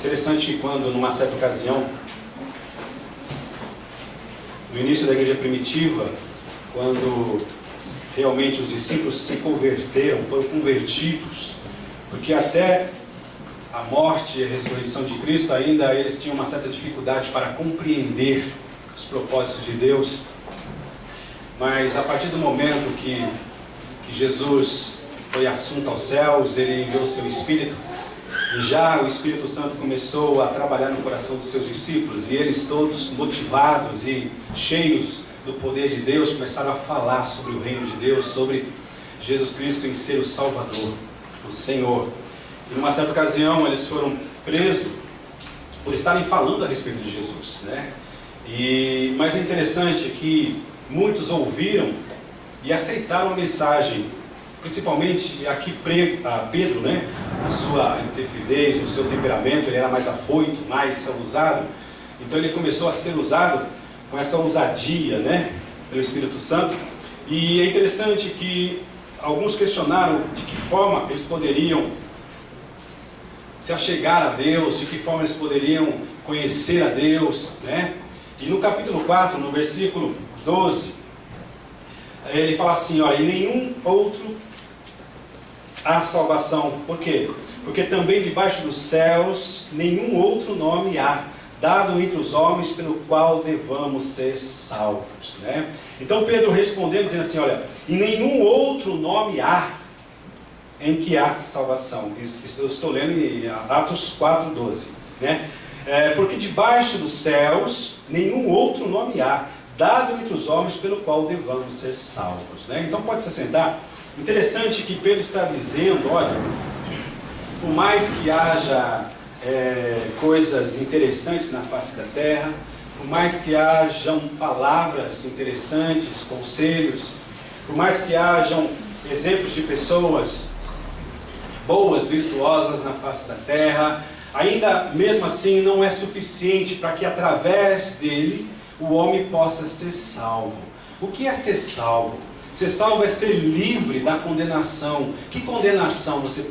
Interessante que quando, numa certa ocasião, no início da igreja primitiva, quando realmente os discípulos se converteram, foram convertidos, porque até a morte e a ressurreição de Cristo ainda eles tinham uma certa dificuldade para compreender os propósitos de Deus. Mas a partir do momento que Jesus foi assunto aos céus, ele enviou o seu Espírito, e já o Espírito Santo começou a trabalhar no coração dos seus discípulos, e eles todos motivados e cheios do poder de Deus, começaram a falar sobre o reino de Deus, sobre Jesus Cristo em ser o Salvador, o Senhor. E numa certa ocasião eles foram presos por estarem falando a respeito de Jesus, né? Mas é interessante que muitos ouviram e aceitaram a mensagem, principalmente aqui Pedro, né? A sua intrepidez, o seu temperamento, ele era mais afoito, mais ousado. Então ele começou a ser usado com essa ousadia, né? Pelo Espírito Santo. E é interessante que alguns questionaram de que forma eles poderiam se achegar a Deus, de que forma eles poderiam conhecer a Deus, né? E no capítulo 4, no versículo 12, ele fala assim, ó, em nenhum outro há salvação. Por quê? Porque também debaixo dos céus nenhum outro nome há, dado entre os homens pelo qual devamos ser salvos, né? Então Pedro respondendo, dizendo assim, olha, em nenhum outro nome há em que há salvação. Isso eu estou lendo em Atos 4:12, né? Porque debaixo dos céus nenhum outro nome há, dado entre os homens pelo qual devamos ser salvos, né? Então pode se sentar. Interessante que Pedro está dizendo, olha, por mais que haja coisas interessantes na face da terra, por mais que hajam palavras interessantes, conselhos, por mais que hajam exemplos de pessoas boas, virtuosas na face da terra, ainda mesmo assim não é suficiente para que através dele o homem possa ser salvo. O que é ser salvo? Ser salvo é ser livre da condenação. Que condenação você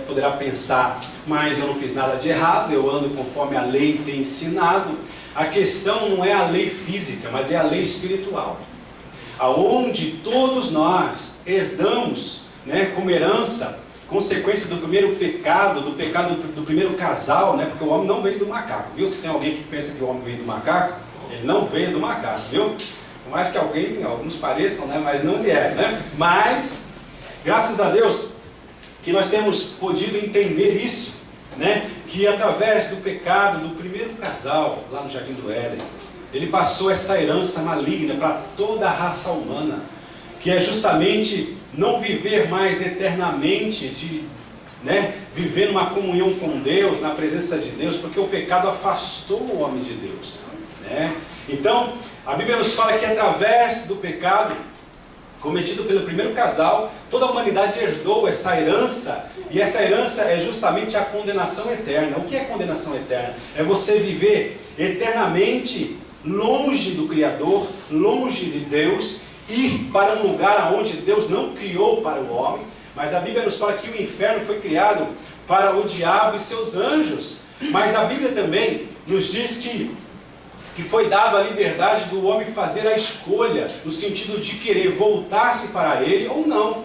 poderá pensar? Mas eu não fiz nada de errado, eu ando conforme a lei tem ensinado. A questão não é a lei física, mas é a lei espiritual, aonde todos nós herdamos, né, como herança, consequência do primeiro pecado, do pecado do primeiro casal, né? Porque o homem não veio do macaco, viu? Se tem alguém que pensa que o homem veio do macaco, ele não veio do macaco, viu? Por mais que alguns pareçam, né? Mas não vieram, né? Mas, graças a Deus, que nós temos podido entender isso, né? Que através do pecado do primeiro casal, lá no Jardim do Éden, ele passou essa herança maligna para toda a raça humana, que é justamente não viver mais eternamente, viver numa comunhão com Deus, na presença de Deus, porque o pecado afastou o homem de Deus, né? Então, a Bíblia nos fala que através do pecado cometido pelo primeiro casal, toda a humanidade herdou essa herança, e essa herança é justamente a condenação eterna. O que é condenação eterna? É você viver eternamente longe do Criador, longe de Deus, ir para um lugar onde Deus não criou para o homem. Mas a Bíblia nos fala que o inferno foi criado para o diabo e seus anjos. Mas a Bíblia também nos diz que foi dado a liberdade do homem fazer a escolha, no sentido de querer voltar-se para ele ou não.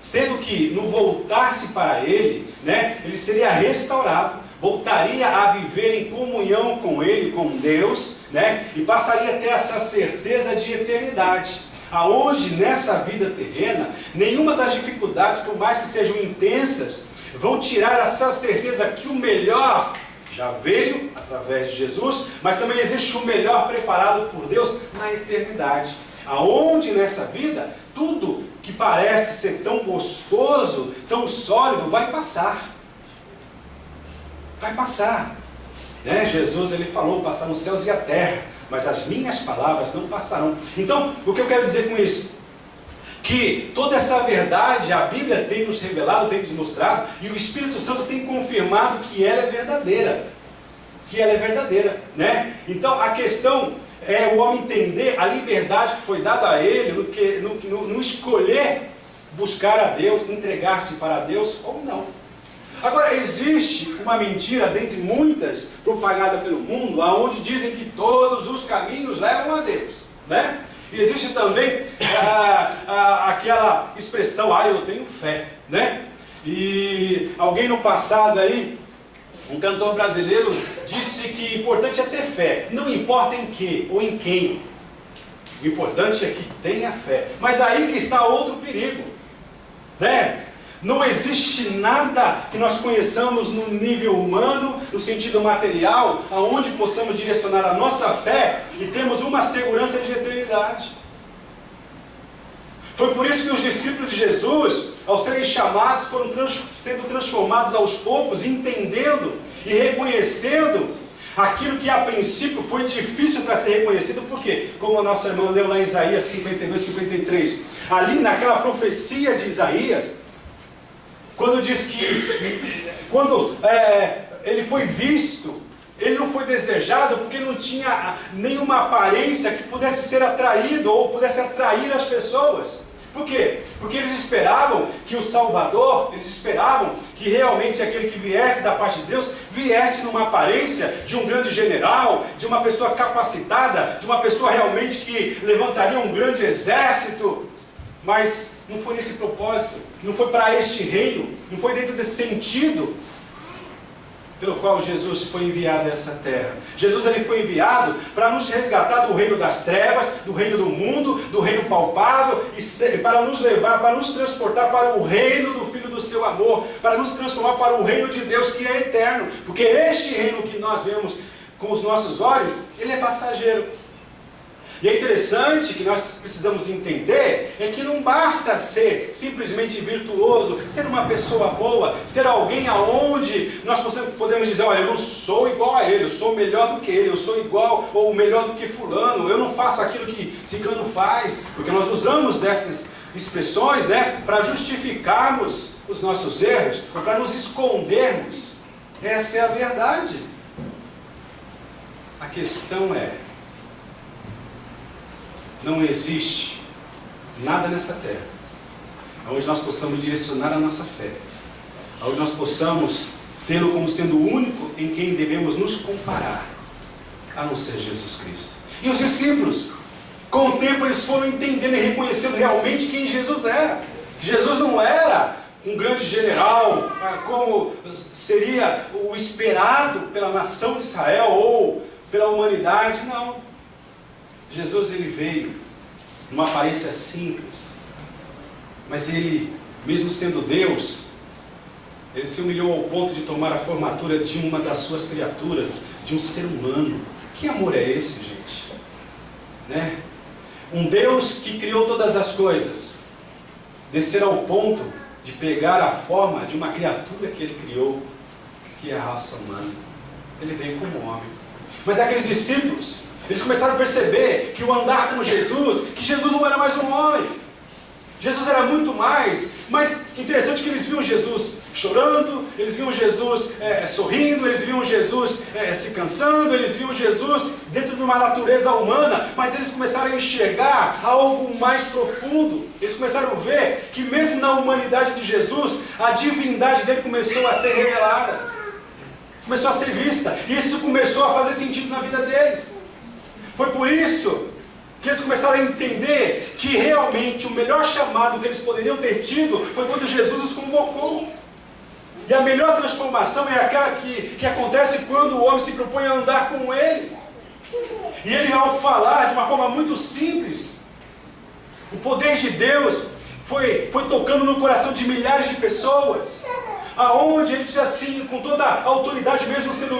Sendo que no voltar-se para ele, né, ele seria restaurado, voltaria a viver em comunhão com ele, com Deus, né, e passaria a ter essa certeza de eternidade. Aonde nessa vida terrena, nenhuma das dificuldades, por mais que sejam intensas, vão tirar essa certeza que o melhor já veio através de Jesus, mas também existe o melhor preparado por Deus na eternidade. Aonde nessa vida, tudo que parece ser tão gostoso, tão sólido, vai passar. Vai passar. Né? Jesus ele falou, passar os céus e a terra, mas as minhas palavras não passarão. Então, o que eu quero dizer com isso? Que toda essa verdade a Bíblia tem nos revelado, tem nos mostrado, e o Espírito Santo tem confirmado que ela é verdadeira. Que ela é verdadeira, né? Então, a questão é o homem entender a liberdade que foi dada a ele, no escolher buscar a Deus, entregar-se para Deus ou não. Agora, existe uma mentira dentre muitas propagada pelo mundo, aonde dizem que todos os caminhos levam a Deus, né? E existe também aquela expressão, eu tenho fé, né? E alguém no passado aí, um cantor brasileiro, disse que o importante é ter fé, não importa em que ou em quem, o importante é que tenha fé. Mas aí que está outro perigo, né? Não existe nada que nós conheçamos no nível humano, no sentido material, aonde possamos direcionar a nossa fé e temos uma segurança de eternidade. Foi por isso que os discípulos de Jesus, ao serem chamados, foram sendo transformados aos poucos, entendendo e reconhecendo aquilo que a princípio foi difícil para ser reconhecido. Por quê? Como a nossa irmã leu lá em Isaías 52, 53. Ali naquela profecia de Isaías, quando diz que ele foi visto, ele não foi desejado porque não tinha nenhuma aparência que pudesse ser atraído ou pudesse atrair as pessoas. Por quê? Porque eles esperavam que o Salvador, eles esperavam que realmente aquele que viesse da parte de Deus, viesse numa aparência de um grande general, de uma pessoa capacitada, de uma pessoa realmente que levantaria um grande exército. Mas não foi nesse propósito, não foi para este reino, não foi dentro desse sentido pelo qual Jesus foi enviado a essa terra. Jesus ele foi enviado para nos resgatar do reino das trevas, do reino do mundo, do reino palpável, e para nos levar, para nos transportar para o reino do Filho do seu amor, para nos transformar para o reino de Deus que é eterno. Porque este reino que nós vemos com os nossos olhos, ele é passageiro. E é interessante que nós precisamos entender é que não basta ser simplesmente virtuoso, ser uma pessoa boa, ser alguém aonde nós podemos dizer, olha, eu não sou igual a ele, eu sou melhor do que ele, eu sou igual ou melhor do que fulano, eu não faço aquilo que ciclano faz, porque nós usamos dessas expressões, né, para justificarmos os nossos erros, para nos escondermos. Essa é a verdade. A questão é, não existe nada nessa terra onde nós possamos direcionar a nossa fé, onde nós possamos tê-lo como sendo o único em quem devemos nos comparar, a não ser Jesus Cristo. E os discípulos, com o tempo, eles foram entendendo e reconhecendo realmente quem Jesus era. Jesus não era um grande general, como seria o esperado pela nação de Israel ou pela humanidade, não. Jesus ele veio numa aparência simples, mas ele, mesmo sendo Deus, ele se humilhou ao ponto de tomar a formatura de uma das suas criaturas, de um ser humano. Que amor é esse, gente? Né? Um Deus que criou todas as coisas, descer ao ponto de pegar a forma de uma criatura que ele criou, que é a raça humana. Ele veio como homem. Mas aqueles discípulos, eles começaram a perceber que o andar com Jesus, que Jesus não era mais um homem. Jesus era muito mais. Mas interessante que eles viam Jesus chorando, eles viam Jesus sorrindo, eles viam Jesus se cansando, eles viam Jesus dentro de uma natureza humana, mas eles começaram a enxergar algo mais profundo. Eles começaram a ver que mesmo na humanidade de Jesus, a divindade dele começou a ser revelada, começou a ser vista, e isso começou a fazer sentido na vida deles. Foi por isso que eles começaram a entender que realmente o melhor chamado que eles poderiam ter tido foi quando Jesus os convocou. E a melhor transformação é aquela que acontece quando o homem se propõe a andar com ele. E ele, ao falar de uma forma muito simples, o poder de Deus foi tocando no coração de milhares de pessoas, aonde ele disse assim, com toda a autoridade, mesmo sendo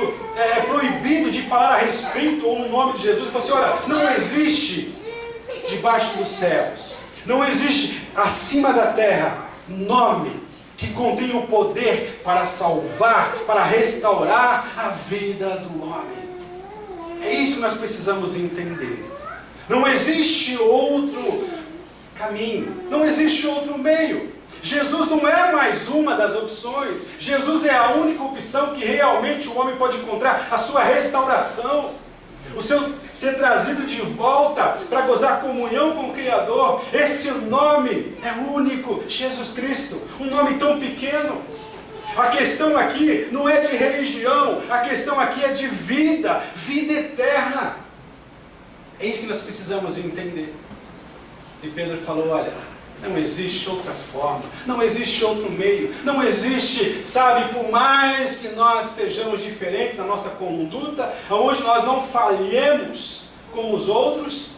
proibido de falar a respeito ou no nome de Jesus, ele falou assim, olha, não existe debaixo dos céus, não existe acima da terra nome que contém o poder para salvar, para restaurar a vida do homem. É isso que nós precisamos entender. Não existe outro caminho, não existe outro meio. Jesus não é mais uma das opções. Jesus é a única opção que realmente o homem pode encontrar a sua restauração, o seu ser trazido de volta para gozar comunhão com o Criador. Esse nome é único, Jesus Cristo, um nome tão pequeno. A questão aqui não é de religião, a questão aqui é de vida, vida eterna. É isso que nós precisamos entender. E Pedro falou, olha, não existe outra forma, não existe outro meio, não existe, sabe, por mais que nós sejamos diferentes na nossa conduta, onde nós não falhemos como os outros,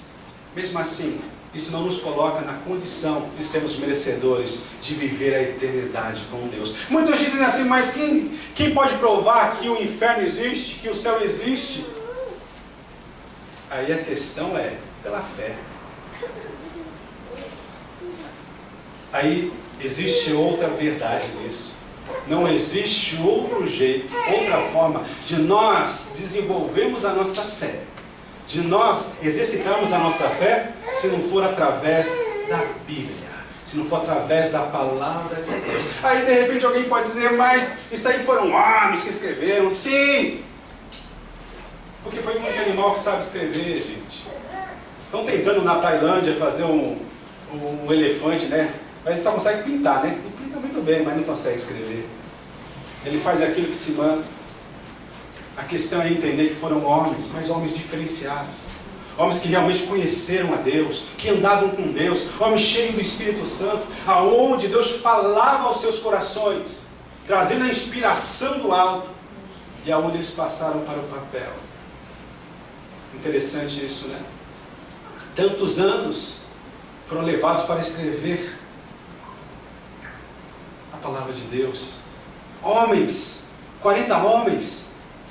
mesmo assim, isso não nos coloca na condição de sermos merecedores de viver a eternidade com Deus. Muitos dizem assim, mas quem pode provar que o inferno existe, que o céu existe? Aí a questão é pela fé. Aí existe outra verdade nisso. Não existe outro jeito, outra forma de nós desenvolvermos a nossa fé, de nós exercitarmos a nossa fé, se não for através da Bíblia, se não for através da palavra de Deus. Aí de repente alguém pode dizer, mas isso aí foram homens que escreveram. Sim, porque foi muito animal que sabe escrever, gente. Estão tentando na Tailândia fazer um elefante, né? Mas ele só consegue pintar, né? Ele pinta muito bem, mas não consegue escrever. Ele faz aquilo que se manda. A questão é entender que foram homens, mas homens diferenciados. Homens que realmente conheceram a Deus, que andavam com Deus, homens cheios do Espírito Santo, aonde Deus falava aos seus corações, trazendo a inspiração do alto, e aonde eles passaram para o papel. Interessante isso, né? Tantos anos foram levados para escrever a palavra de Deus. Homens, 40 homens,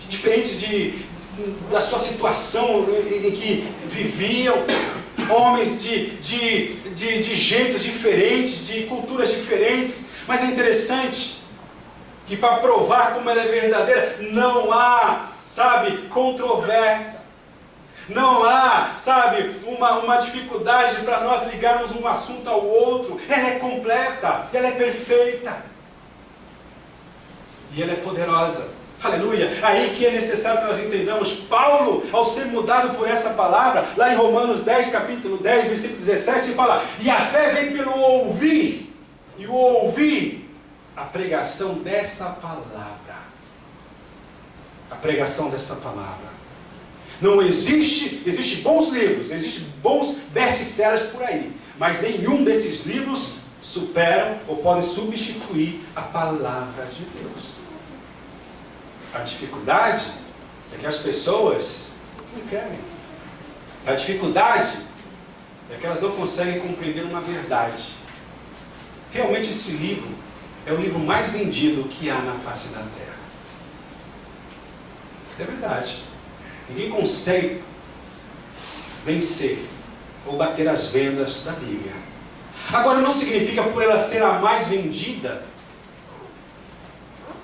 diferentes da sua situação em que viviam, homens de jeitos diferentes, de culturas diferentes, mas é interessante que para provar como ela é verdadeira, não há, sabe, controvérsia. Não há, sabe, uma dificuldade para nós ligarmos um assunto ao outro. Ela é completa, ela é perfeita. E ela é poderosa. Aleluia. Aí que é necessário que nós entendamos. Paulo, ao ser mudado por essa palavra, lá em Romanos 10, capítulo 10, versículo 17, ele fala, e a fé vem pelo ouvir, e o ouvir a pregação dessa palavra. A pregação dessa palavra. Não existe bons livros, existem bons best-sellers por aí, mas nenhum desses livros superam ou podem substituir a palavra de Deus. A dificuldade é que as pessoas não querem. A dificuldade é que elas não conseguem compreender uma verdade. Realmente esse livro é o livro mais vendido que há na face da terra. É verdade. Ninguém consegue vencer ou bater as vendas da Bíblia. Agora não significa por ela ser a mais vendida,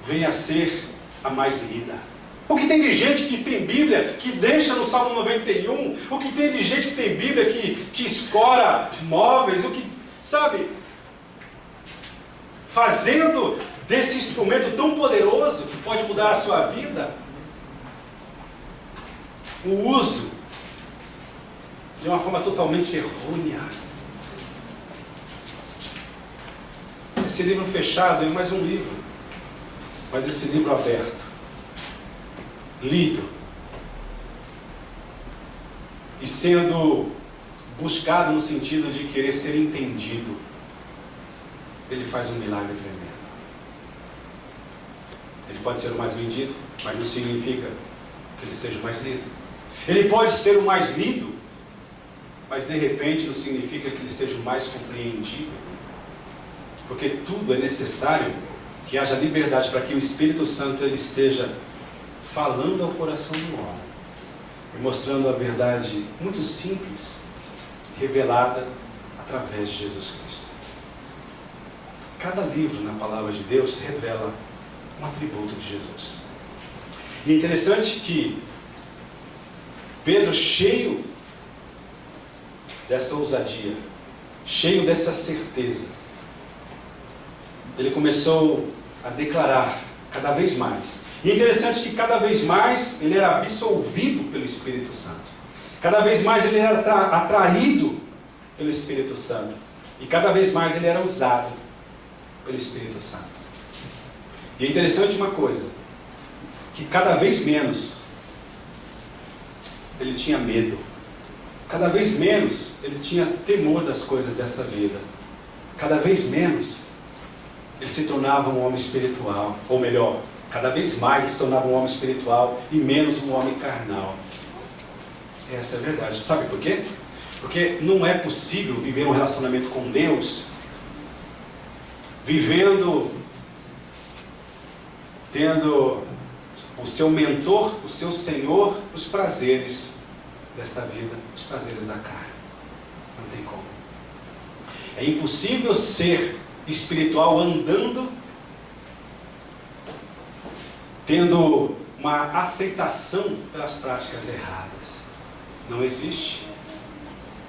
venha a ser a mais lida. O que tem de gente que tem Bíblia, que deixa no Salmo 91, o que tem de gente que tem Bíblia, que escora móveis, o que, sabe, fazendo desse instrumento tão poderoso, que pode mudar a sua vida, o uso de uma forma totalmente errônea. Esse livro fechado é mais um livro, mas esse livro aberto, lido e sendo buscado no sentido de querer ser entendido, ele faz um milagre tremendo. Ele pode ser o mais vendido, mas não significa que ele seja o mais lido. Ele pode ser o mais lido, mas de repente não significa que ele seja o mais compreendido. Porque tudo é necessário que haja liberdade para que o Espírito Santo ele esteja falando ao coração do homem e mostrando a verdade muito simples, revelada através de Jesus Cristo. Cada livro na palavra de Deus revela um atributo de Jesus. E é interessante que Pedro, cheio dessa ousadia, cheio dessa certeza, ele começou a declarar cada vez mais. E é interessante que cada vez mais ele era absolvido pelo Espírito Santo. Cada vez mais ele era atraído pelo Espírito Santo. E cada vez mais ele era usado pelo Espírito Santo. E é interessante uma coisa, que cada vez menos ele tinha medo. Cada vez menos ele tinha temor das coisas dessa vida. Cada vez menos ele se tornava um homem espiritual. Ou melhor, cada vez mais ele se tornava um homem espiritual e menos um homem carnal. Essa é a verdade. Sabe por quê? Porque não é possível viver um relacionamento com Deus tendo o seu mentor, o seu Senhor, os prazeres desta vida, os prazeres da carne. Não tem como. É impossível ser espiritual andando, tendo uma aceitação pelas práticas erradas. Não existe.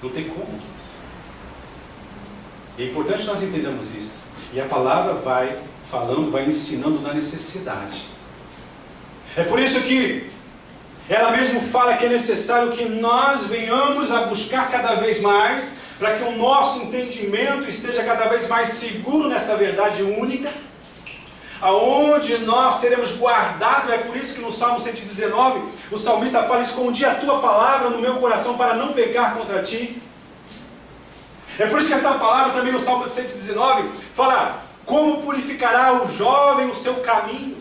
Não tem como. E é importante nós entendermos isso. E a palavra vai falando, vai ensinando na necessidade. É por isso que ela mesmo fala que é necessário que nós venhamos a buscar cada vez mais, para que o nosso entendimento esteja cada vez mais seguro nessa verdade única, aonde nós seremos guardados. É por isso que no Salmo 119, o salmista fala: escondi a tua palavra no meu coração para não pecar contra ti. É por isso que essa palavra também no Salmo 119 fala: como purificará o jovem o seu caminho?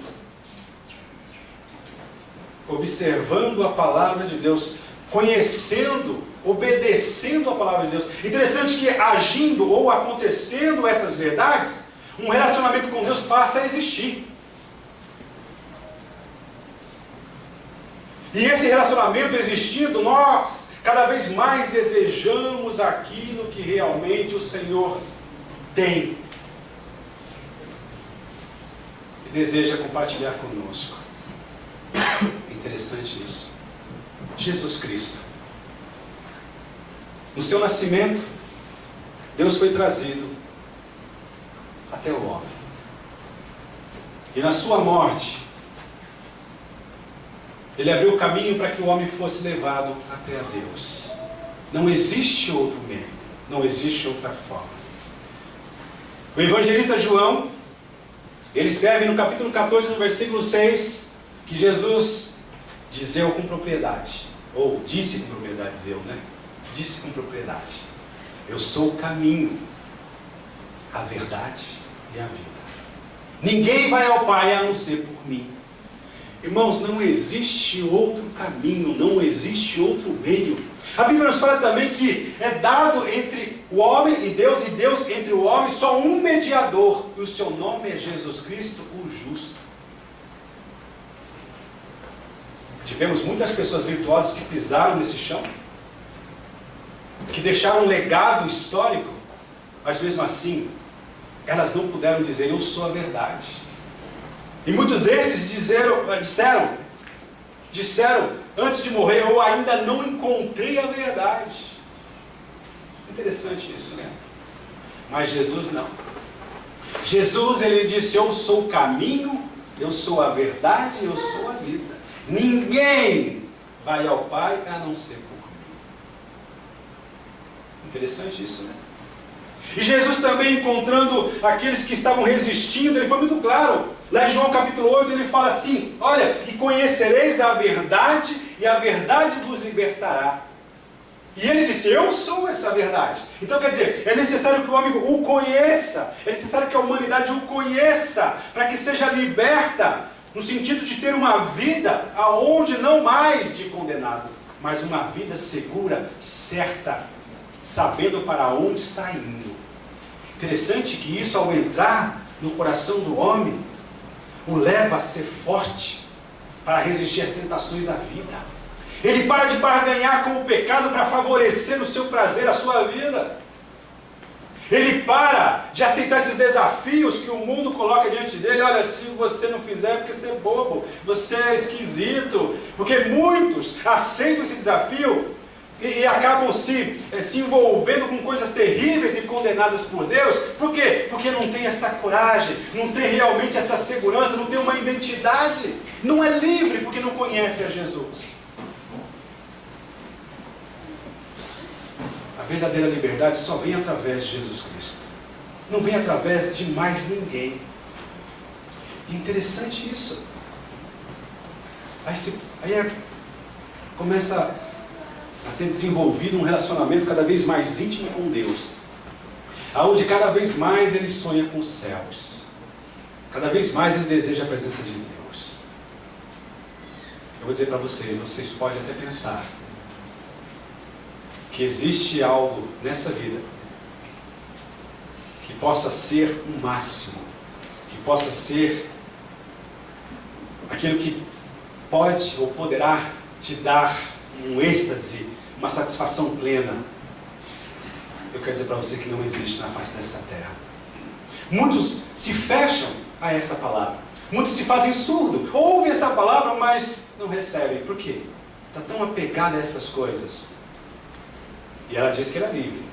Observando a palavra de Deus, conhecendo, obedecendo a palavra de Deus. Interessante que agindo ou acontecendo essas verdades, um relacionamento com Deus passa a existir. E esse relacionamento existindo, nós cada vez mais desejamos aquilo que realmente o Senhor tem e deseja compartilhar conosco. É interessante isso. Jesus Cristo, no seu nascimento, Deus foi trazido até o homem. E na sua morte, Ele abriu o caminho para que o homem fosse levado até a Deus. Não existe outro meio, não existe outra forma. O evangelista João, ele escreve no capítulo 14, no versículo 6, que Jesus dizeu com propriedade, ou disse com propriedade, disse com propriedade: eu sou o caminho, a verdade e a vida. Ninguém vai ao Pai a não ser por mim. Irmãos, não existe outro caminho, não existe outro meio. A Bíblia nos fala também que é dado entre o homem e Deus entre o homem, só um mediador, e o seu nome é Jesus Cristo, o justo. Tivemos muitas pessoas virtuosas que pisaram nesse chão, que deixaram um legado histórico, mas mesmo assim, elas não puderam dizer: eu sou a verdade. E muitos desses disseram antes de morrer: eu ainda não encontrei a verdade. Interessante isso, né? Mas Jesus não. Jesus, ele disse: eu sou o caminho, eu sou a verdade, eu sou a vida. Ninguém vai ao Pai a não ser por mim. Interessante isso, né? E Jesus também, encontrando aqueles que estavam resistindo, ele foi muito claro. Lá em João capítulo 8 ele fala assim: olha, e conhecereis a verdade, e a verdade vos libertará. E ele disse: eu sou essa verdade. Então quer dizer, é necessário que o homem o conheça, é necessário que a humanidade o conheça, para que seja liberta, no sentido de ter uma vida aonde não mais de condenado, mas uma vida segura, certa, sabendo para onde está indo. Interessante que isso, ao entrar no coração do homem, o leva a ser forte para resistir às tentações da vida. Ele para de barganhar com o pecado para favorecer o seu prazer, a sua vida. Ele para de aceitar esses desafios que o mundo coloca diante dele. Olha, se você não fizer é porque você é bobo, você é esquisito. Porque muitos aceitam esse desafio e acabam se envolvendo com coisas terríveis e condenadas por Deus. Por quê? Porque não tem essa coragem, não tem realmente essa segurança, não tem uma identidade. Não é livre porque não conhece a Jesus. A verdadeira liberdade só vem através de Jesus Cristo. Não vem através de mais ninguém. E é interessante isso. Aí começa a ser desenvolvido um relacionamento cada vez mais íntimo com Deus, aonde cada vez mais ele sonha com os céus, cada vez mais ele deseja a presença de Deus. Eu vou dizer para vocês podem até pensar que existe algo nessa vida que possa ser um máximo, que possa ser aquilo que pode ou poderá te dar um êxtase, uma satisfação plena. Eu quero dizer para você que não existe na face dessa terra. Muitos se fecham a essa palavra. Muitos se fazem surdo, ouvem essa palavra, mas não recebem. Por quê? Está tão apegada a essas coisas. E ela diz que ela é livre.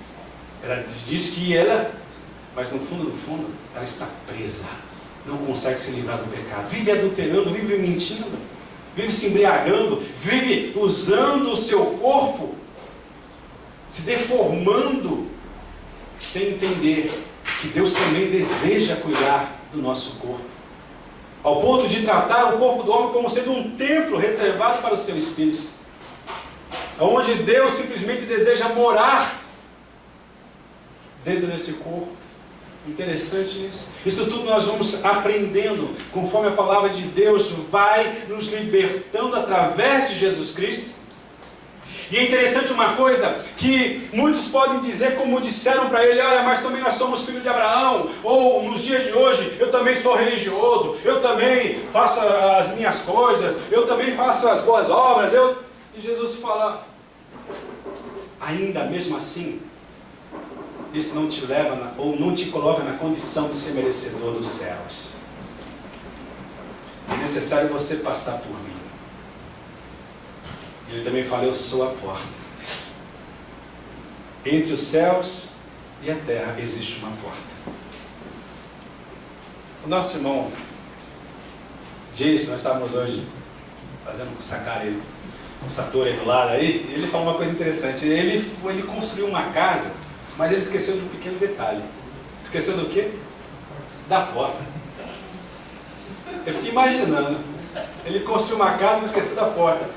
Ela diz que ela, mas no fundo, ela está presa. Não consegue se livrar do pecado. Vive adulterando, vive mentindo, vive se embriagando, vive usando o seu corpo, se deformando, sem entender que Deus também deseja cuidar do nosso corpo, ao ponto de tratar o corpo do homem como sendo um templo reservado para o seu espírito, onde Deus simplesmente deseja morar dentro desse corpo. Interessante isso. Isso tudo nós vamos aprendendo conforme a palavra de Deus vai nos libertando através de Jesus Cristo. E é interessante uma coisa, que muitos podem dizer, como disseram para ele: olha, mas também nós somos filhos de Abraão, ou nos dias de hoje, eu também sou religioso, eu também faço as minhas coisas, eu também faço as boas obras, E Jesus fala: ainda mesmo assim, isso não te leva, ou não te coloca na condição de ser merecedor dos céus. É necessário você passar por mim. Ele também fala: eu sou a porta. Entre os céus e a terra existe uma porta. O nosso irmão Jason, nós estávamos hoje fazendo sacar ele, um sator aí do lado aí, e ele falou uma coisa interessante. Ele construiu uma casa, mas ele esqueceu de um pequeno detalhe. Esqueceu do quê? Da porta. Eu fiquei imaginando. Ele construiu uma casa, mas esqueceu da porta.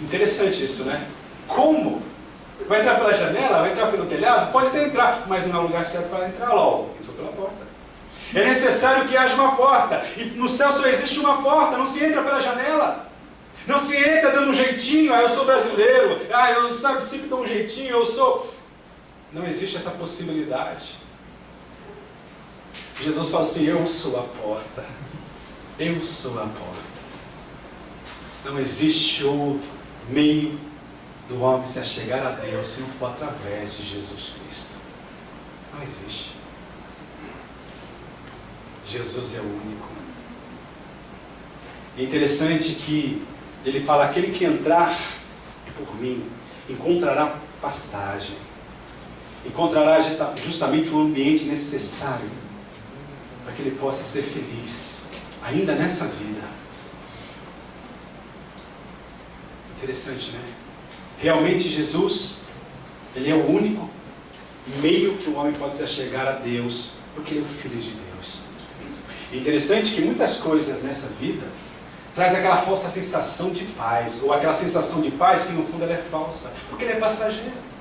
Interessante isso, né? Como? Vai entrar pela janela? Vai entrar pelo telhado? Pode até entrar, mas não é o lugar certo para entrar logo. Entrou pela porta. É necessário que haja uma porta. E no céu só existe uma porta. Não se entra pela janela. Não se entra dando um jeitinho. Eu sou brasileiro. Eu sempre dou um jeitinho. Eu sou... Não existe essa possibilidade. Jesus fala assim: eu sou a porta. Eu sou a porta. Não existe outro meio do homem se achegar a Deus se não for através de Jesus Cristo. Não existe. Jesus é o único. É interessante que ele fala: aquele que entrar por mim encontrará pastagem, encontrará justamente o ambiente necessário para que ele possa ser feliz ainda nessa vida. Interessante, né? Realmente Jesus, ele é o único meio que o homem pode se achegar a Deus, porque ele é o Filho de Deus. É interessante que muitas coisas nessa vida traz aquela falsa sensação de paz, ou aquela sensação de paz que no fundo ela é falsa, porque ela é passageira.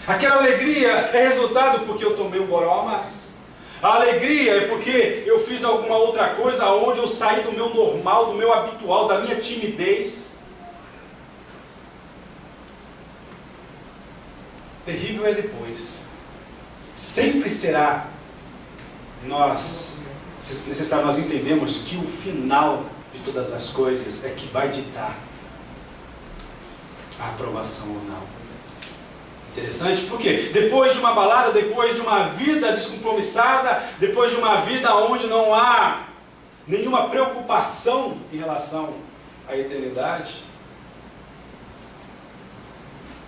Aquela alegria é resultado porque eu tomei um goró a mais. A alegria é porque eu fiz alguma outra coisa onde eu saí do meu normal, do meu habitual, da minha timidez. Terrível é depois. Sempre será necessário nós entendemos que o final de todas as coisas é que vai ditar a aprovação ou não. Interessante, porque depois de uma balada, depois de uma vida descompromissada, depois de uma vida onde não há nenhuma preocupação em relação à eternidade,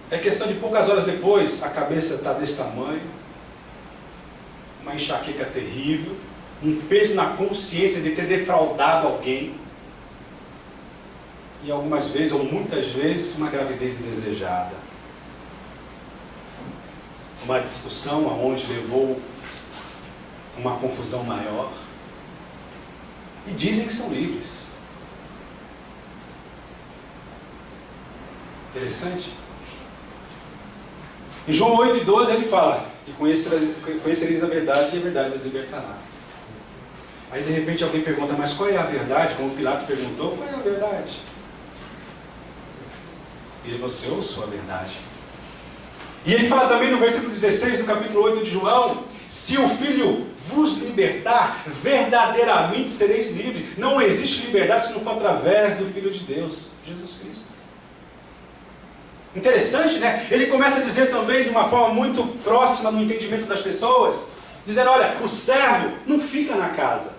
é questão de poucas horas depois, a cabeça está desse tamanho, uma enxaqueca terrível, um peso na consciência de ter defraudado alguém, e algumas vezes, ou muitas vezes, uma gravidez indesejada. Uma discussão aonde levou uma confusão maior, e dizem que são livres. Interessante. Em João 8,12 ele fala: e conhecereis a verdade, e a verdade vos libertará. Aí de repente alguém pergunta: mas qual é a verdade? Como Pilatos perguntou, qual é a verdade? E ele falou assim: eu sou a verdade. E ele fala também no versículo 16 do capítulo 8 de João: se o Filho vos libertar, verdadeiramente sereis livres. Não existe liberdade se não for através do Filho de Deus, Jesus Cristo. Interessante, né? Ele começa a dizer também de uma forma muito próxima no entendimento das pessoas, dizendo: olha, o servo não fica na casa,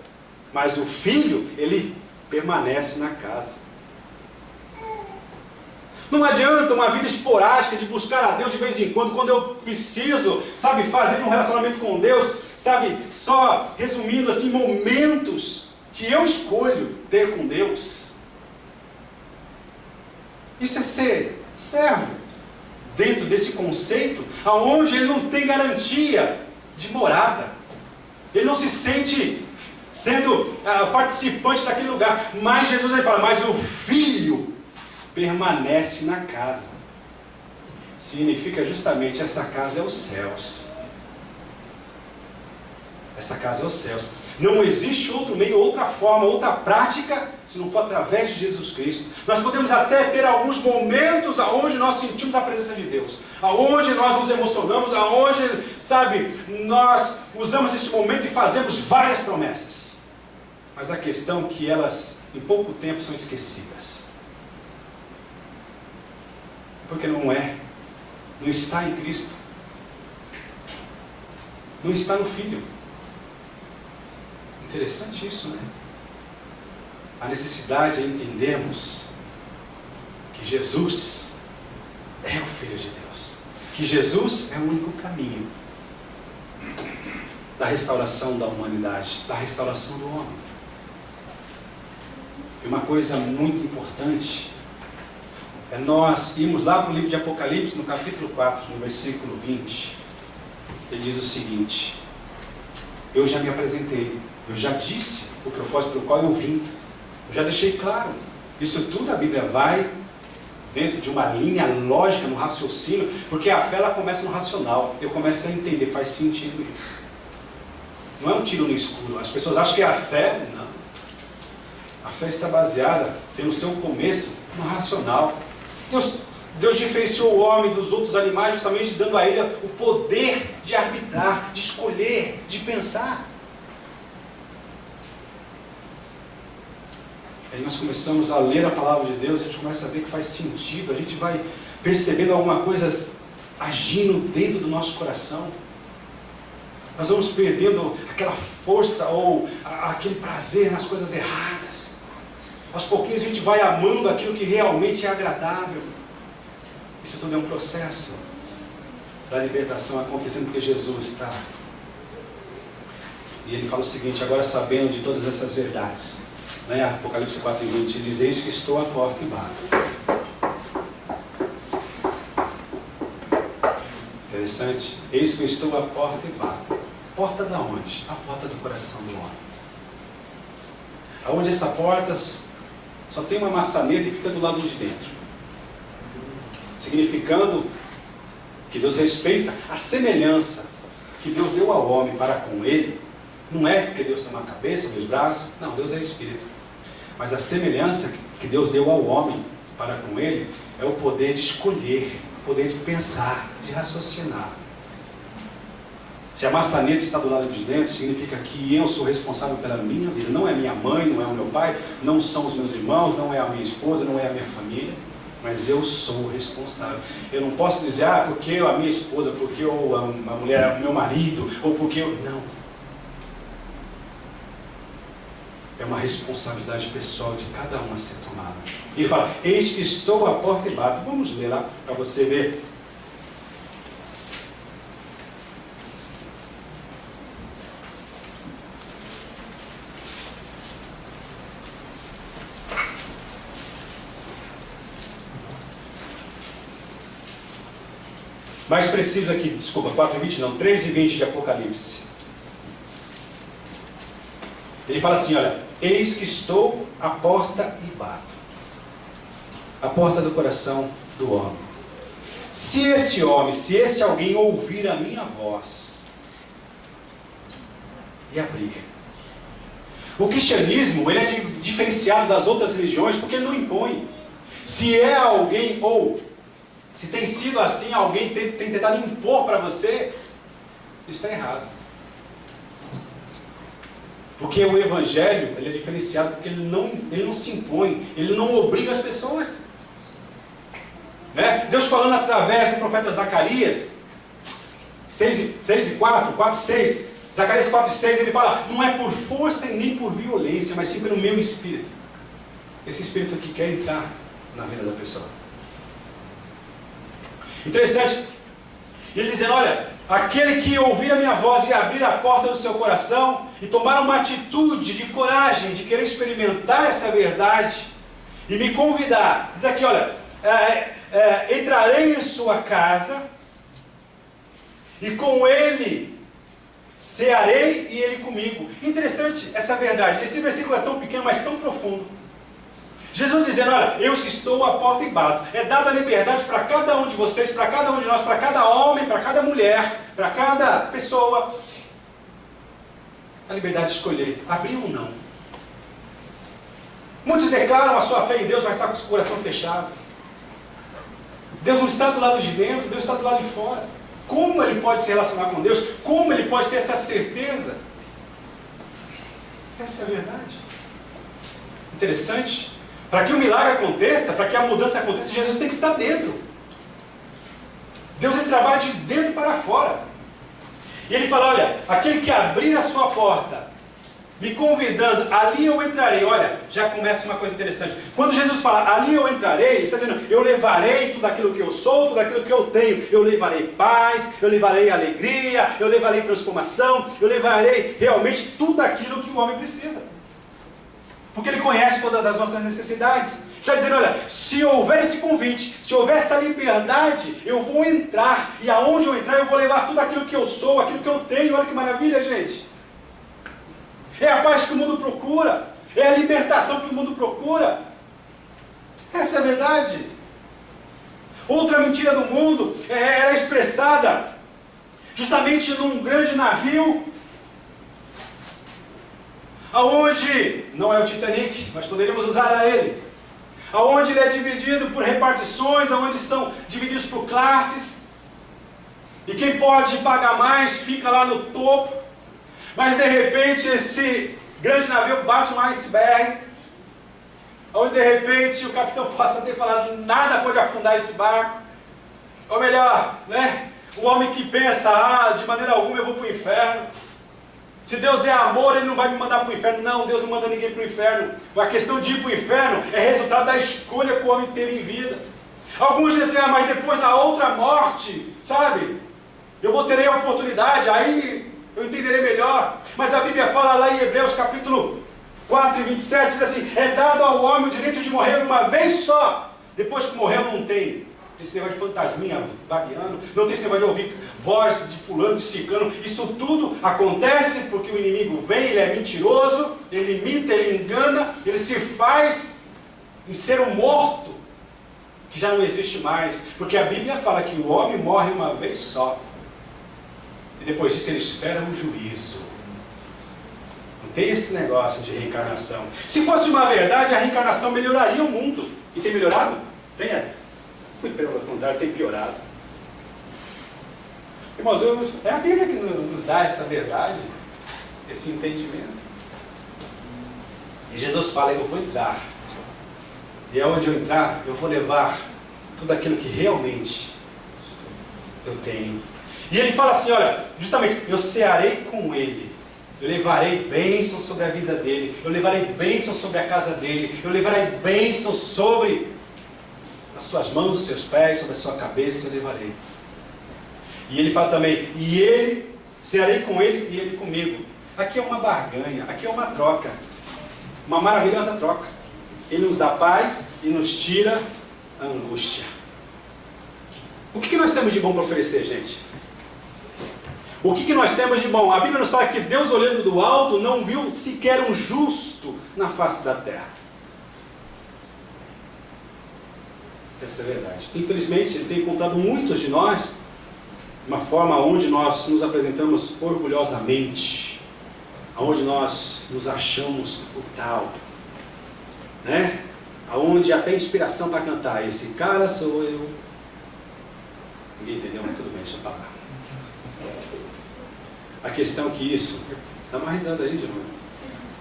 mas o filho, ele permanece na casa. Não adianta uma vida esporádica de buscar a Deus de vez em quando eu preciso, sabe, fazer um relacionamento com Deus, sabe, só resumindo assim, momentos que eu escolho ter com Deus. Isso é ser servo dentro desse conceito, aonde ele não tem garantia de morada, ele não se sente sendo participante daquele lugar. Mas Jesus ele fala: mas o filho permanece na casa. Significa justamente, essa casa é os céus. Essa casa é os céus. Não existe outro meio, outra forma, outra prática, se não for através de Jesus Cristo. Nós podemos até ter alguns momentos aonde nós sentimos a presença de Deus, aonde nós nos emocionamos, aonde, sabe, nós usamos este momento e fazemos várias promessas. Mas a questão é que elas, em pouco tempo, são esquecidas. Porque não está em Cristo, não está no Filho. Interessante isso, né? A necessidade de entendermos que Jesus é o Filho de Deus, que Jesus é o único caminho da restauração da humanidade, da restauração do homem. E uma coisa muito importante é nós irmos lá para o livro de Apocalipse, no capítulo 4, no versículo 20. Ele diz o seguinte: eu já me apresentei, eu já disse o propósito pelo qual eu vim, eu já deixei claro. Isso tudo a Bíblia vai dentro de uma linha lógica, no raciocínio, porque a fé ela começa no racional. Eu começo a entender, faz sentido isso. Não é um tiro no escuro. As pessoas acham que a fé, não. A fé está baseada, pelo seu começo, no racional. Deus diferenciou o homem dos outros animais justamente dando a ele o poder de arbitrar, de escolher, de pensar. Aí nós começamos a ler a palavra de Deus, a gente começa a ver que faz sentido, a gente vai percebendo alguma coisa agindo dentro do nosso coração. Nós vamos perdendo aquela força ou aquele prazer nas coisas erradas. Aos pouquinhos a gente vai amando aquilo que realmente é agradável. Isso tudo é um processo da libertação acontecendo porque Jesus está. E ele fala o seguinte: agora sabendo de todas essas verdades, né? Apocalipse 4:20, ele diz: eis que estou à porta e bato. Interessante. Eis que eu estou à porta e bato. Porta da onde? A porta do coração do homem. Aonde essa porta só tem uma maçaneta e fica do lado de dentro, significando que Deus respeita a semelhança que Deus deu ao homem para com ele. Não é porque Deus tem uma cabeça, dois braços, não, Deus é Espírito. Mas a semelhança que Deus deu ao homem para com ele é o poder de escolher, o poder de pensar, de raciocinar. Se a maçaneta está do lado de dentro, significa que eu sou responsável pela minha vida. Não é minha mãe, não é o meu pai, não são os meus irmãos, não é a minha esposa, não é a minha família, mas eu sou responsável. Eu não posso dizer, porque a minha esposa, porque a mulher, o meu marido, ou porque eu... Não. É uma responsabilidade pessoal de cada um a ser tomada. E ele fala: eis que estou à porta e bato. Vamos ler lá para você ver. Mais preciso aqui, desculpa, 4:20 não, 13:20 de Apocalipse. Ele fala assim, olha: eis que estou à porta e bato. A porta do coração do homem. Se esse alguém ouvir a minha voz e abrir. O cristianismo, ele é diferenciado das outras religiões porque ele não impõe. Se é alguém, ou se tem sido assim, alguém tem tentado impor para você, isso está errado. Porque o evangelho, ele é diferenciado porque ele não se impõe, ele não obriga as pessoas. Né? Deus falando através do profeta Zacarias, 6:4, 4:6, Zacarias 4:6, ele fala, não é por força e nem por violência, mas sim pelo meu espírito. Esse espírito que quer entrar na vida da pessoa. Interessante, ele dizendo, olha, aquele que ouvir a minha voz e abrir a porta do seu coração e tomar uma atitude de coragem, de querer experimentar essa verdade e me convidar, diz aqui, olha, entrarei em sua casa e com ele cearei e ele comigo. Interessante essa verdade. Esse versículo é tão pequeno, mas tão profundo. Jesus dizendo, olha, eu estou à porta e bato. É dada a liberdade para cada um de vocês, para cada um de nós, para cada homem, para cada mulher, para cada pessoa. A liberdade de escolher, abrir ou não. Muitos declaram a sua fé em Deus, mas está com o coração fechado. Deus não está do lado de dentro, Deus está do lado de fora. Como ele pode se relacionar com Deus? Como ele pode ter essa certeza? Essa é a verdade. Interessante. Para que o milagre aconteça, para que a mudança aconteça, Jesus tem que estar dentro. Deus ele trabalha de dentro para fora. E ele fala, olha, aquele que abrir a sua porta, me convidando, ali eu entrarei. Olha, já começa uma coisa interessante. Quando Jesus fala, ali eu entrarei, ele está dizendo, eu levarei tudo aquilo que eu sou, tudo aquilo que eu tenho. Eu levarei paz, eu levarei alegria, eu levarei transformação, eu levarei realmente tudo aquilo que o homem precisa. Porque ele conhece todas as nossas necessidades. Está dizendo, olha, se houver esse convite, se houver essa liberdade, eu vou entrar. E aonde eu entrar, eu vou levar tudo aquilo que eu sou, aquilo que eu tenho. Olha que maravilha, gente. É a paz que o mundo procura. É a libertação que o mundo procura. Essa é a verdade. Outra mentira do mundo era expressada justamente num grande navio, aonde, não é o Titanic, mas poderíamos usar a ele, aonde ele é dividido por repartições, aonde são divididos por classes, e quem pode pagar mais fica lá no topo, mas de repente esse grande navio bate um iceberg, onde de repente o capitão possa ter falado, nada pode afundar esse barco, ou melhor, né, o homem que pensa, de maneira alguma eu vou para o inferno. Se Deus é amor, Ele não vai me mandar para o inferno. Não, Deus não manda ninguém para o inferno. A questão de ir para o inferno é resultado da escolha que o homem teve em vida. Alguns dizem assim, mas depois na outra morte, sabe? Eu terei a oportunidade, aí eu entenderei melhor. Mas a Bíblia fala lá em Hebreus capítulo 4 e 27, diz assim, é dado ao homem o direito de morrer uma vez só. Depois que morreu não tem esse negócio de fantasminha vagueando, não tem esse negócio de ouvir voz de fulano, de ciclano. Isso tudo acontece porque o inimigo vem, ele é mentiroso, ele imita, ele engana, ele se faz em ser um morto que já não existe mais, porque a Bíblia fala que o homem morre uma vez só e depois disso ele espera o juízo. Não tem esse negócio de reencarnação. Se fosse uma verdade, a reencarnação melhoraria o mundo. E tem melhorado? Tem, muito pelo contrário, tem piorado. Irmãos, é a Bíblia que nos dá essa verdade, esse entendimento. E Jesus fala, eu vou entrar. E aonde eu entrar, eu vou levar tudo aquilo que realmente eu tenho. E ele fala assim, olha, justamente, eu cearei com ele. Eu levarei bênção sobre a vida dele. Eu levarei bênção sobre a casa dele. Eu levarei bênção sobre as suas mãos, os seus pés, sobre a sua cabeça, eu levarei. E ele fala também, e ele, cearei com ele e ele comigo. Aqui é uma barganha, aqui é uma troca. Uma maravilhosa troca. Ele nos dá paz e nos tira a angústia. O que nós temos de bom para oferecer, gente? O que nós temos de bom? A Bíblia nos fala que Deus, olhando do alto, não viu sequer um justo na face da terra. Essa é a verdade. Infelizmente, Ele tem encontrado muitos de nós de uma forma onde nós nos apresentamos orgulhosamente, onde nós nos achamos o tal, né? Onde até inspiração para cantar, esse cara sou eu. Ninguém entendeu, mas tudo bem, deixa eu falar. A questão é que isso... Dá uma risada aí, João.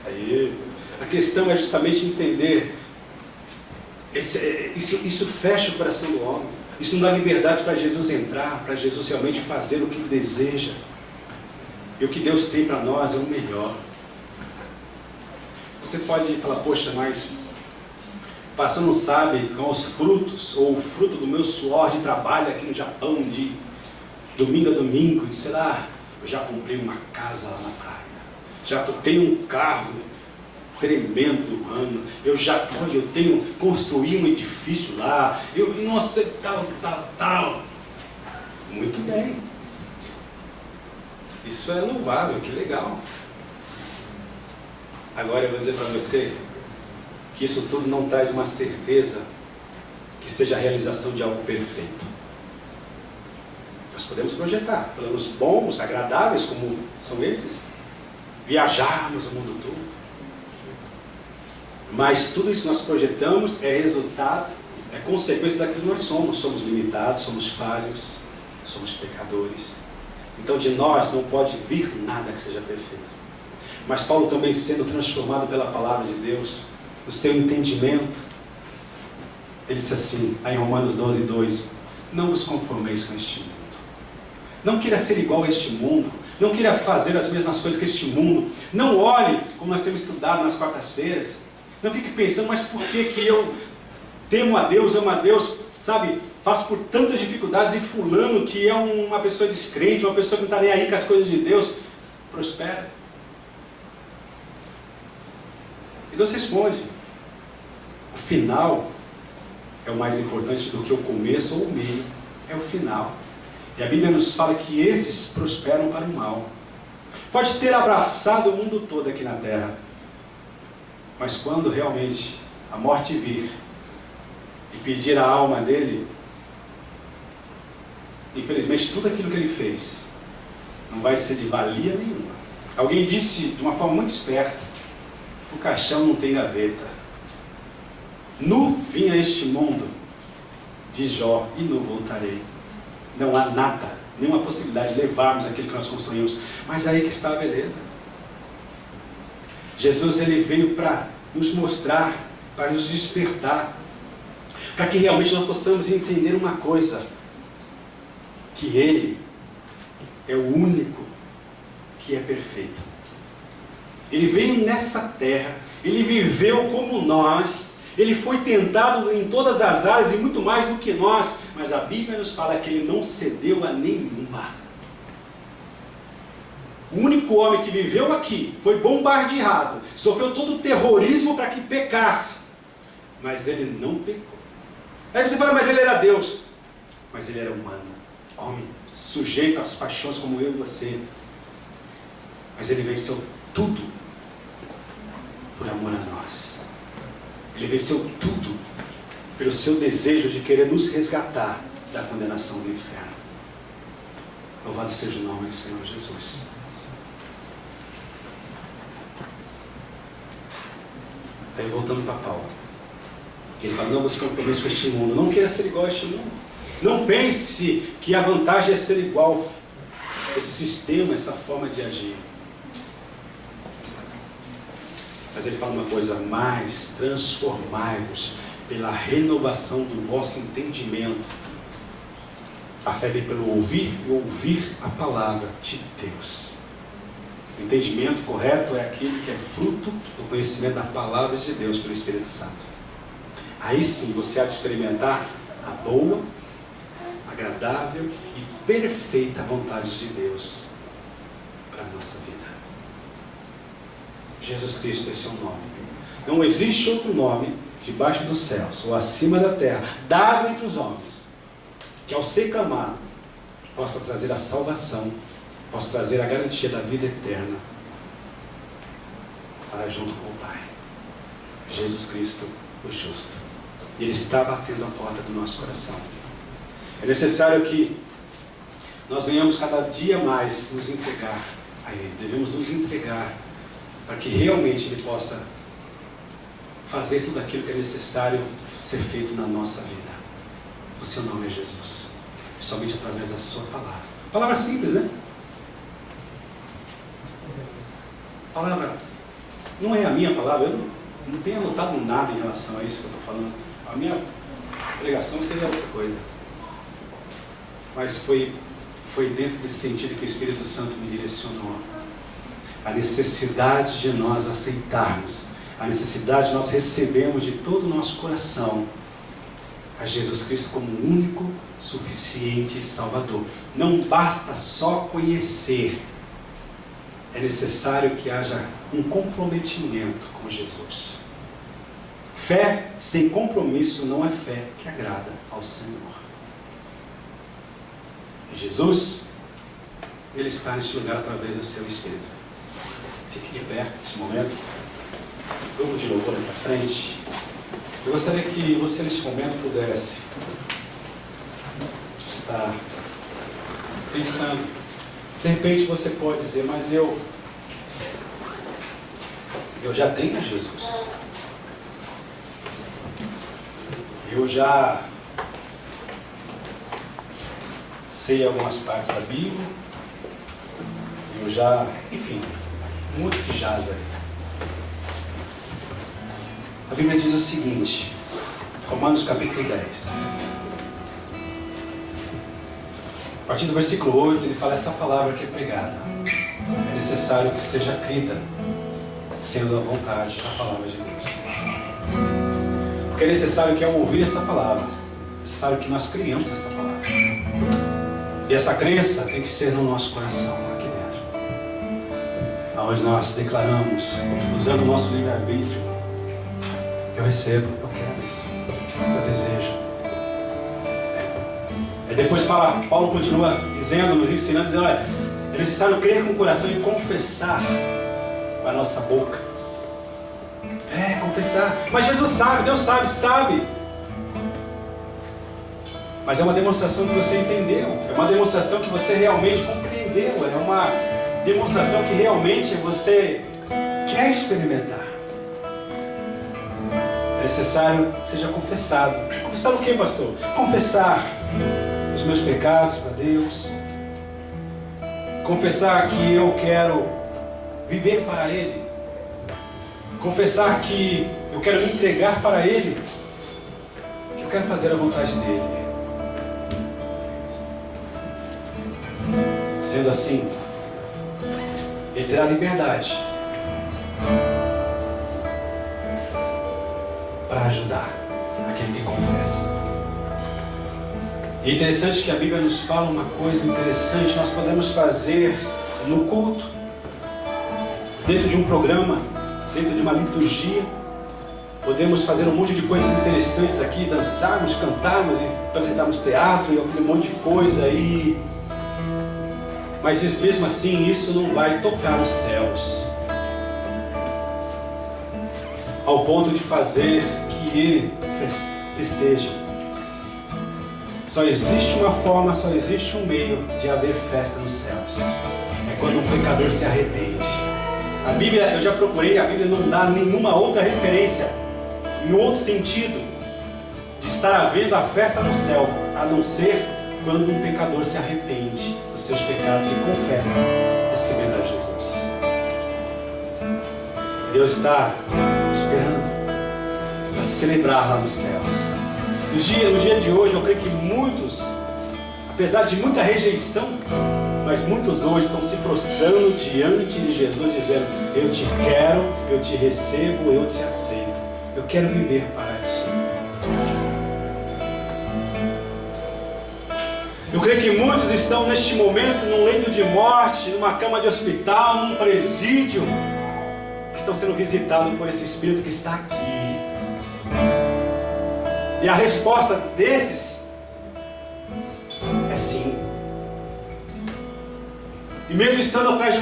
Aí. A questão é justamente entender... Isso fecha o coração do homem. Isso não dá liberdade para Jesus entrar, para Jesus realmente fazer o que Ele deseja. E o que Deus tem para nós é o melhor. Você pode falar, poxa, mas o pastor não sabe com os frutos, ou o fruto do meu suor de trabalho aqui no Japão, de domingo a domingo, e sei lá, eu já comprei uma casa lá na praia, já tenho um carro tremendo, mano, eu construí um edifício lá, nossa, tal. Muito bem. Isso é louvável, que legal. Agora eu vou dizer para você que isso tudo não traz uma certeza que seja a realização de algo perfeito. Nós podemos projetar planos bons, agradáveis, como são esses, viajarmos o mundo todo. Mas tudo isso que nós projetamos é resultado, é consequência daquilo que nós somos. Somos limitados, somos falhos, somos pecadores. Então de nós não pode vir nada que seja perfeito. Mas Paulo também sendo transformado pela palavra de Deus, no seu entendimento, ele disse assim, aí em Romanos 12:2, não vos conformeis com este mundo. Não queira ser igual a este mundo. Não queira fazer as mesmas coisas que este mundo. Não olhe, como nós temos estudado nas quartas-feiras. Não fique pensando, mas por que eu temo a Deus, amo a Deus, sabe, passo por tantas dificuldades e fulano que é uma pessoa descrente, uma pessoa que não está nem aí com as coisas de Deus, prospera. E Deus responde, o final é o mais importante do que o começo ou o meio, é o final. E a Bíblia nos fala que esses prosperam para o mal. Pode ter abraçado o mundo todo aqui na terra, mas quando realmente a morte vir e pedir a alma dele, infelizmente tudo aquilo que ele fez não vai ser de valia nenhuma. Alguém disse de uma forma muito esperta, o caixão não tem gaveta. Nu vim a este mundo de Jó e nu voltarei. Não há nada, nenhuma possibilidade de levarmos aquilo que nós construímos. Mas aí que está a beleza. Jesus, ele veio para nos mostrar, para nos despertar, para que realmente nós possamos entender uma coisa, que Ele é o único que é perfeito. Ele veio nessa terra, Ele viveu como nós, Ele foi tentado em todas as áreas e muito mais do que nós, mas a Bíblia nos fala que Ele não cedeu a nenhuma. O único homem que viveu aqui, foi bombardeado, sofreu todo o terrorismo para que pecasse, mas ele não pecou. Aí você fala, mas ele era Deus. Mas ele era humano, homem, sujeito às paixões como eu e você. Mas ele venceu tudo por amor a nós. Ele venceu tudo pelo seu desejo de querer nos resgatar da condenação do inferno. Louvado seja o nome do Senhor Jesus. Aí voltando para Paulo, ele fala, não vos conformeis com este mundo, não queira ser igual a este mundo, não pense que a vantagem é ser igual a esse sistema, essa forma de agir. Mas ele fala uma coisa mais, transformai-vos pela renovação do vosso entendimento. A fé vem pelo ouvir e ouvir a palavra de Deus. O entendimento correto é aquele que é fruto do conhecimento da palavra de Deus pelo Espírito Santo. Aí sim você há de experimentar a boa, agradável e perfeita vontade de Deus para a nossa vida. Jesus Cristo, esse é o nome. Não existe outro nome debaixo dos céus ou acima da terra, dado entre os homens, que ao ser clamado possa trazer a salvação posso trazer a garantia da vida eterna para junto com o Pai. Jesus Cristo, o justo. Ele está batendo a porta do nosso coração. É necessário que nós venhamos cada dia mais nos entregar a Ele. Devemos nos entregar para que realmente Ele possa fazer tudo aquilo que é necessário ser feito na nossa vida. O seu nome é Jesus. Somente através da sua palavra. Palavra simples, né? Palavra não é a minha palavra. Eu não tenho anotado nada em relação a isso que eu estou falando. A minha pregação seria outra coisa. Mas foi dentro desse sentido que o Espírito Santo me direcionou. A necessidade de nós aceitarmos, a necessidade de nós recebermos de todo o nosso coração a Jesus Cristo como o único, suficiente Salvador. Não basta só conhecer, é necessário que haja um comprometimento com Jesus. Fé sem compromisso não é fé que agrada ao Senhor. E Jesus, Ele está neste lugar através do seu Espírito. Fique de pé neste momento. Vamos de louvor aqui à frente. Eu gostaria que você neste momento pudesse estar pensando. De repente você pode dizer, mas eu já tenho a Jesus. Eu já sei algumas partes da Bíblia. Eu já, enfim, muito que jaz aí. A Bíblia diz o seguinte, Romanos capítulo 10. A partir do versículo 8, ele fala essa palavra que é pregada. É necessário que seja crida, sendo a vontade da palavra de Deus. Porque é necessário que ao ouvir essa palavra, é necessário que nós criamos essa palavra. E essa crença tem que ser no nosso coração, aqui dentro. Onde nós declaramos, usando o nosso livre-arbítrio, eu recebo, eu quero isso, eu desejo. E depois Paulo continua dizendo, nos ensinando, dizendo, olha, é necessário crer com o coração e confessar com a nossa boca. Confessar. Mas Jesus sabe, Deus sabe. Mas é uma demonstração que você entendeu, é uma demonstração que você realmente compreendeu, é uma demonstração que realmente você quer experimentar. É necessário que seja confessado. Confessar o que, pastor? Confessar os meus pecados para Deus. Confessar que eu quero viver para Ele. Confessar que eu quero me entregar para Ele. Que eu quero fazer a vontade dEle. Sendo assim, Ele terá liberdade para ajudar aquele que confessa. E é interessante que a Bíblia nos fala uma coisa interessante. Nós podemos fazer no culto, dentro de um programa, dentro de uma liturgia, podemos fazer um monte de coisas interessantes aqui, dançarmos, cantarmos, apresentarmos teatro e aquele monte de coisa aí. Mas mesmo assim, isso não vai tocar os céus ao ponto de fazer que Ele festeje. Só existe uma forma, só existe um meio de haver festa nos céus. É quando um pecador se arrepende. A Bíblia, eu já procurei, a Bíblia não dá nenhuma outra referência, em outro sentido, de estar havendo a festa no céu, a não ser quando um pecador se arrepende dos seus pecados e confessa, recebendo a Jesus. Deus está esperando para celebrar lá nos céus. No dia de hoje, eu creio que muitos, apesar de muita rejeição, mas muitos hoje estão se prostrando diante de Jesus, dizendo, eu te quero, eu te recebo, eu te aceito. Eu quero viver para ti. Eu creio que muitos estão neste momento num leito de morte, numa cama de hospital, num presídio, que estão sendo visitados por esse Espírito que está aqui. E a resposta desses é sim. E mesmo estando atrás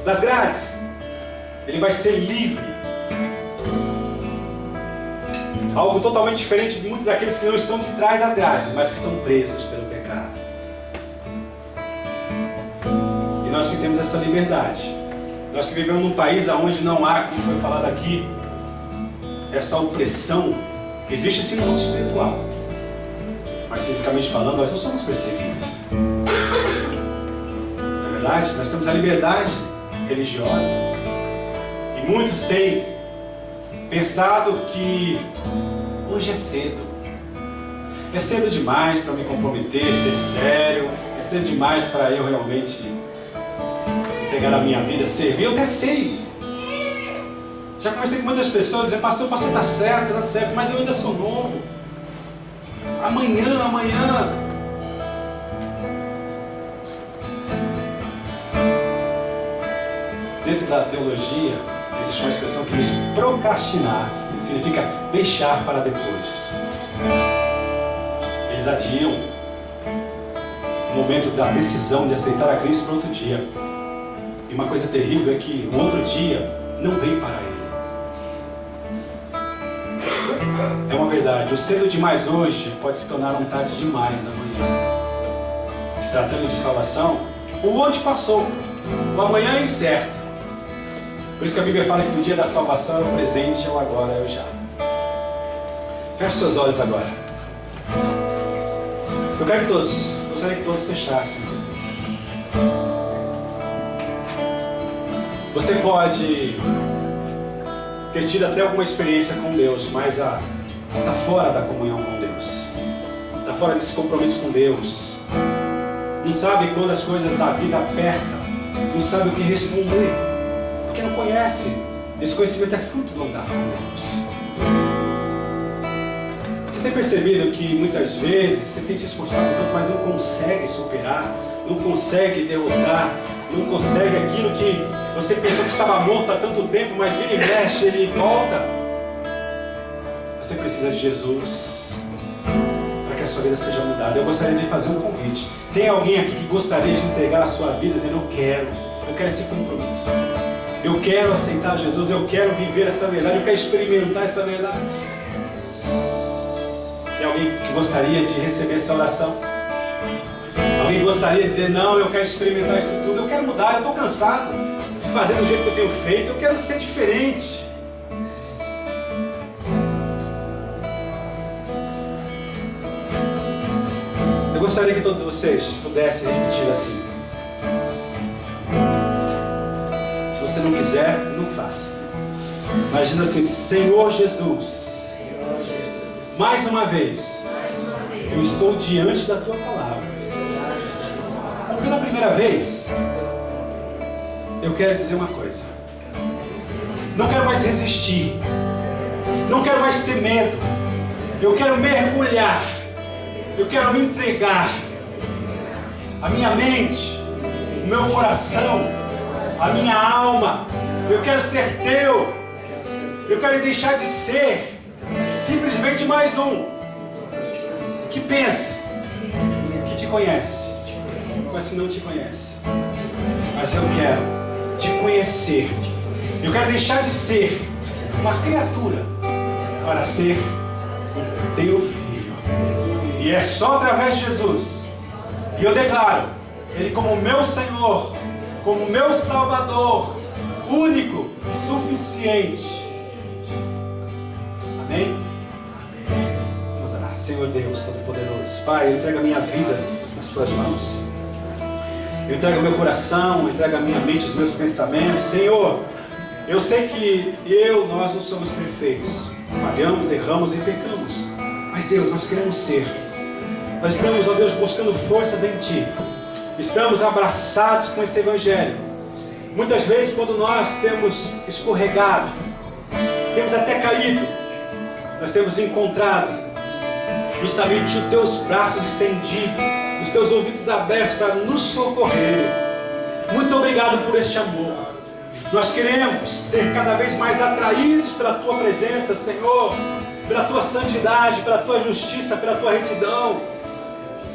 das grades, ele vai ser livre. Algo totalmente diferente de muitos daqueles que não estão de trás das grades, mas que estão presos pelo pecado. E nós que temos essa liberdade, nós que vivemos num país onde não há, como foi falado aqui, essa opressão, existe sim no mundo espiritual, mas fisicamente falando, nós não somos perseguidos. Não é verdade? Nós temos a liberdade religiosa. E muitos têm pensado que hoje é cedo. É cedo demais para me comprometer, ser sério. É cedo demais para eu realmente entregar a minha vida, servir. Eu até sei. Já conversei com muitas pessoas dizendo, pastor está certo, mas eu ainda sou novo. Amanhã. Dentro da teologia, existe uma expressão que diz procrastinar. Significa deixar para depois. Eles adiam o momento da decisão de aceitar a Cristo para outro dia. E uma coisa terrível é que o outro dia não vem para ele. É uma verdade, o cedo demais hoje pode se tornar um tarde demais amanhã. Se tratando de salvação, o onde passou, o amanhã é incerto. Por isso que a Bíblia fala que o dia da salvação é o presente, é o agora, é o já. Feche seus olhos agora. Eu gostaria que todos fechassem. Você pode ter tido até alguma experiência com Deus, mas está fora da comunhão com Deus. Está fora desse compromisso com Deus. Não sabe quando as coisas da vida apertam. Não sabe o que responder. Porque não conhece. Esse conhecimento é fruto do andar com Deus. Você tem percebido que muitas vezes você tem se esforçado tanto, mas não consegue superar, não consegue derrotar, não consegue aquilo que você pensou que estava morto há tanto tempo, mas vira e mexe, ele volta. Você precisa de Jesus para que a sua vida seja mudada. Eu gostaria de fazer um convite. Tem alguém aqui que gostaria de entregar a sua vida dizendo, eu quero esse compromisso. Eu quero aceitar Jesus, eu quero viver essa verdade, eu quero experimentar essa verdade. Tem alguém que gostaria de receber essa oração? Alguém gostaria de dizer, não, eu quero experimentar isso tudo, eu quero mudar, eu estou cansado de fazer do jeito que eu tenho feito, eu quero ser diferente. Eu gostaria que todos vocês pudessem repetir assim. Se você não quiser, não faça. Mas diz assim, Senhor Jesus, mais uma vez, eu estou diante da Tua palavra. Pela primeira vez, eu quero dizer uma coisa. Não quero mais resistir. Não quero mais ter medo. Eu quero mergulhar. Eu quero me entregar. A minha mente, o meu coração, a minha alma. Eu quero ser Teu. Eu quero deixar de ser simplesmente mais um que pensa, que te conhece, mas que não te conhece. Mas eu quero te conhecer. Eu quero deixar de ser uma criatura para ser o Teu Filho. E é só através de Jesus. E eu declaro Ele como meu Senhor, como meu Salvador, único e suficiente. Amém? Vamos orar. Senhor Deus Todo-Poderoso, Pai, eu entrego a minha vida nas Tuas mãos. Eu entrego o meu coração, eu entrego a minha mente, os meus pensamentos. Senhor, eu sei que nós não somos perfeitos. Falhamos, erramos e pecamos. Mas Deus, nós queremos ser. Nós estamos, ó Deus, buscando forças em Ti. Estamos abraçados com esse Evangelho. Muitas vezes quando nós temos escorregado, temos até caído, nós temos encontrado justamente os Teus braços estendidos, os Teus ouvidos abertos para nos socorrer. Muito obrigado por este amor. Nós queremos ser cada vez mais atraídos pela Tua presença, Senhor, pela Tua santidade, pela Tua justiça, pela Tua retidão,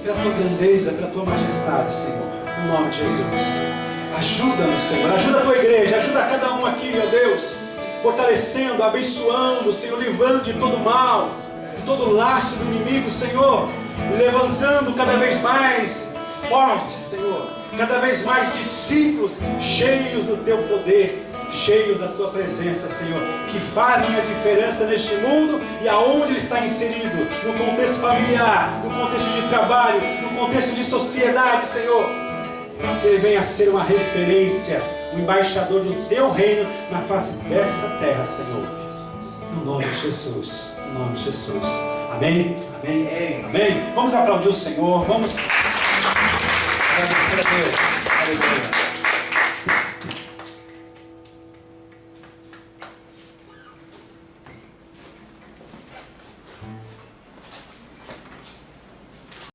pela Tua grandeza, pela Tua majestade, Senhor. no nome de Jesus. Ajuda-nos, Senhor, ajuda a tua igreja, ajuda a cada um aqui, meu Deus, fortalecendo, abençoando, Senhor, livrando de todo mal, de todo laço do inimigo, Senhor, levantando cada vez mais forte, Senhor, cada vez mais discípulos cheios do teu poder, cheios da tua presença, Senhor, que fazem a diferença neste mundo e aonde ele está inserido, no contexto familiar, no contexto de trabalho, no contexto de sociedade, Senhor. Que ele venha a ser uma referência, um embaixador do teu reino na face dessa terra, Senhor. No nome de Jesus, no nome de Jesus. Amém? Amém? Amém? Vamos aplaudir o Senhor, vamos agradecer a Deus. Aleluia.